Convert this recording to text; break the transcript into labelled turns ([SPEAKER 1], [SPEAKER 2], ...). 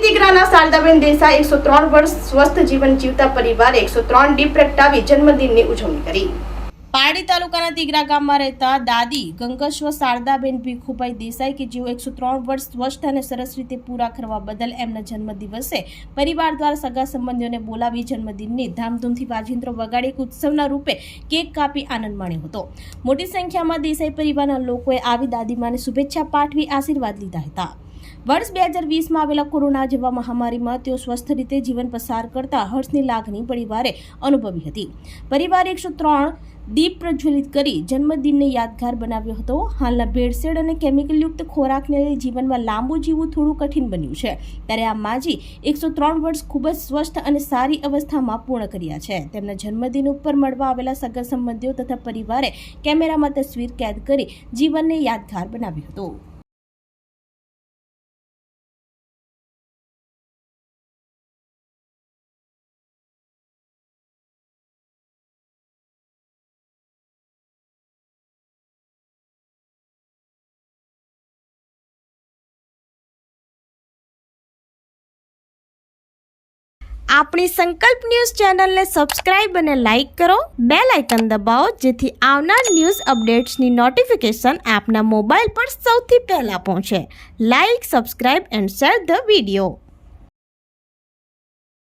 [SPEAKER 1] દીકરાના શારદાબેન દેસાઈ 103 વર્ષ સ્વસ્થ જીવન જીવતા પરિવારે 103 દીપ પ્રગટાવી જન્મદિનની ઉજવણી કરી। પારડી તાલુકાના તીગરા ગામમાં રહેતા દાદી ગંગેશ્વર શારદાબેન ભીખુભાઈ દેસાઈ કે જેઓ 103 વર્ષ સ્વસ્થ અને સરસ રીતે પૂરા કરવા બદલ એમના જન્મદિવસે પરિવાર દ્વારા સગા સંબંધીઓને બોલાવી જન્મદિનની ધામધૂમથી વાજિંત્રો વગાડી એક ઉત્સવના રૂપે કેક કાપી આનંદ માણ્યો હતો। મોટી સંખ્યામાં દેસાઈ પરિવારના લોકોએ આવી દાદીમાને શુભેચ્છા પાઠવી આશીર્વાદ લીધા હતા। વર્ષ 2020માં આવેલા કોરોના જેવા મહામારીમાં તેઓ સ્વસ્થ રીતે જીવન પસાર કરતા હર્ષની લાગણી પરિવારે અનુભવી હતી। પરિવારે 103 દીપ પ્રજ્વલિત કરી જન્મદિનને યાદગાર બનાવ્યો હતો। હાલના ભેળસેળ અને કેમિકલયુક્ત ખોરાકને લઈ જીવનમાં લાંબુ જીવવું થોડું કઠિન બન્યું છે, ત્યારે આ માજી 103 વર્ષ ખૂબ જ સ્વસ્થ અને સારી અવસ્થામાં પૂર્ણ કર્યા છે। તેમના જન્મદિન ઉપર મળવા આવેલા સગા સંબંધીઓ તથા પરિવારે કેમેરામાં તસવીર કેદ કરી જીવનને યાદગાર બનાવ્યું હતું। આપણી સંકલ્પ ન્યૂઝ ચેનલને સબસ્ક્રાઇબ અને લાઇક કરો, બેલ આઇકન દબાવો જેથી આવનાર ન્યૂઝ અપડેટ્સની નોટિફિકેશન આપના મોબાઈલ પર સૌથી પહેલા પહોંચે। Like, subscribe and share the video.